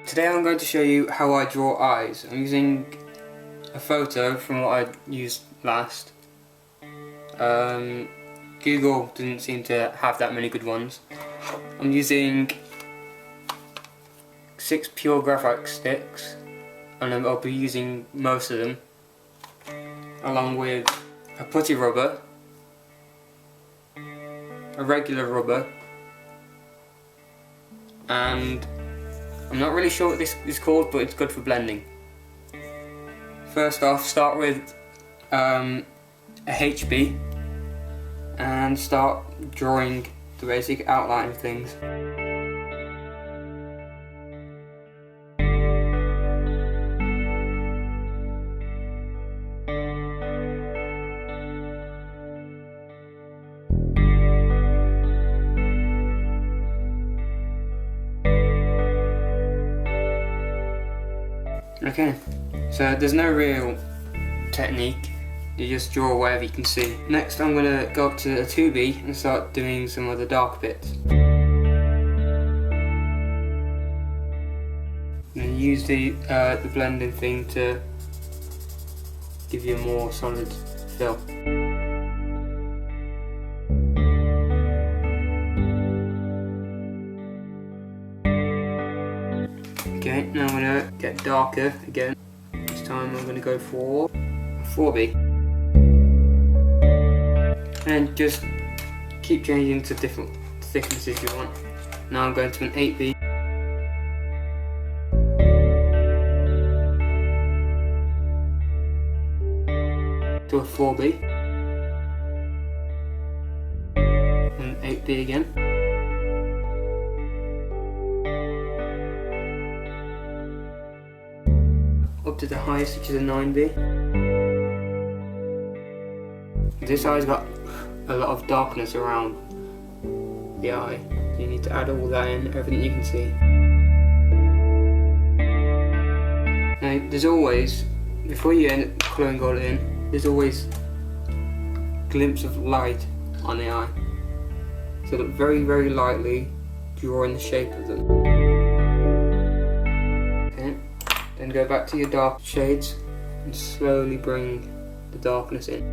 Today I'm going to show you how I draw eyes. I'm using a photo from what I used last. Google didn't seem to have that many good ones. I'm using 6 pure graphite sticks, and I'll be using most of them, along with a putty rubber, a regular rubber, and I'm not really sure what this is called, but it's good for blending. First off, start with a HB and start drawing the basic outline of things. Okay, so there's no real technique, you just draw whatever you can see. Next I'm going to go up to a 2B and start doing some of the dark bits. And use the blending thing to give you a more solid fill. Okay, now I'm going to get darker again. This time I'm going to go for 4B. And just keep changing to different thicknesses you want. Now I'm going to an 8B. To a 4B. And 8B again. Up to the highest, which is a 9B. This eye's got a lot of darkness around the eye. You need to add all that in, everything you can see. Now, there's always, before you end up colouring all in, there's always a glimpse of light on the eye. So look very, very lightly, drawing the shape of them. Okay. Then go back to your dark shades and slowly bring the darkness in.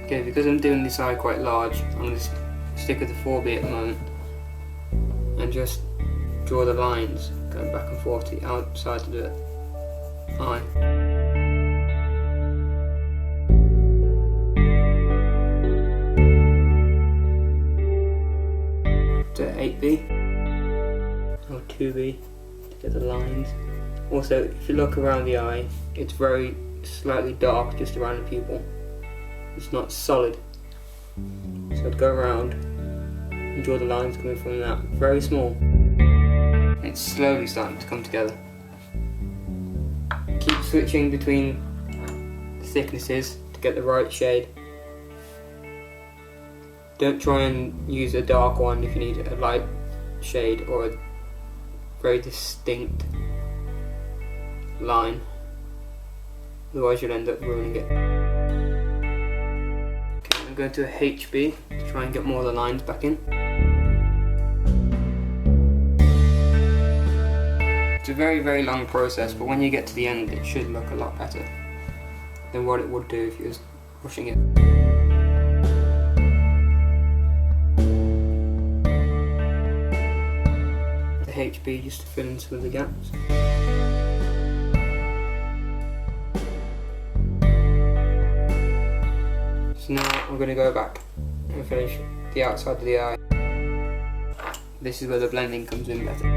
Okay, because I'm doing this eye quite large, I'm going to stick with the 4B at the moment and just draw the lines going back and forth to the outside of the eye. To 8B or 2B to get the lines. Also, if you look around the eye, it's very slightly dark just around the pupil. It's not solid. So I'd go around and draw the lines coming from that. Very small. It's slowly starting to come together. Keep switching between the thicknesses to get the right shade. Don't try and use a dark one if you need a light shade or a very distinct line. Otherwise you'll end up ruining it. Okay, I'm going to a HB to try and get more of the lines back in. It's a very, very long process, but when you get to the end it should look a lot better than what it would do if you was rushing it. HB just to fill in some of the gaps. So now I'm going to go back and finish the outside of the eye. This is where the blending comes in better.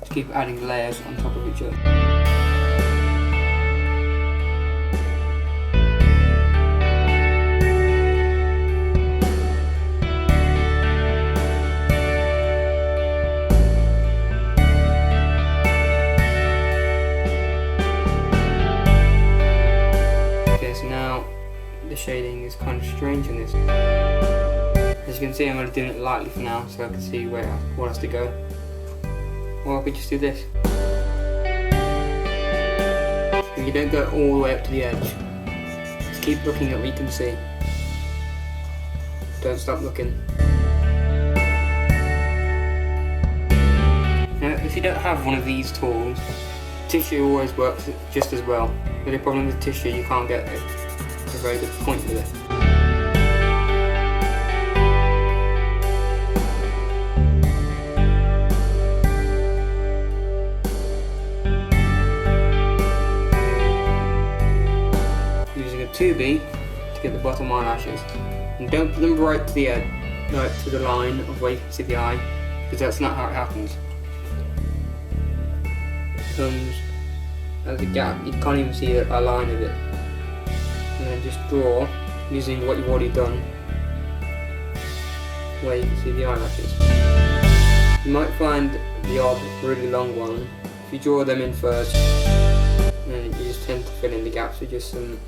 Just keep adding layers on top of each other. The shading is kind of strange in this. As you can see, I'm only doing it lightly for now so I can see where what has to go. Or I could just do this. If you don't go all the way up to the edge, just keep looking at what you can see. Don't stop looking. Now, if you don't have one of these tools, tissue always works just as well. The only problem with tissue, you can't get a very good point with it. Using a 2B to get the bottom eyelashes, and don't put them right to the edge, right to the line of where you can see the eye, because that's not how it happens. It comes as a gap, you can't even see a line of it, and then just draw using what you've already done where you can see the eyelashes. You might find the odd really long one. If you draw them in first, then you just tend to fill in the gaps with just some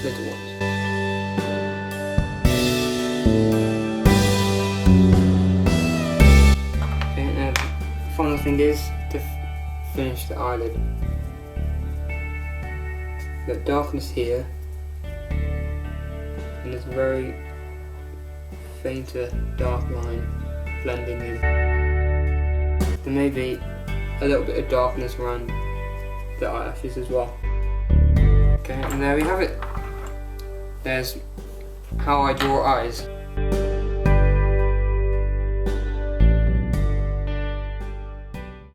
little ones. Okay, now the final thing is to finish the eyelid. The darkness here, and this very fainter dark line blending in. There may be a little bit of darkness around the eyelashes as well. Okay, and there we have it. There's how I draw eyes.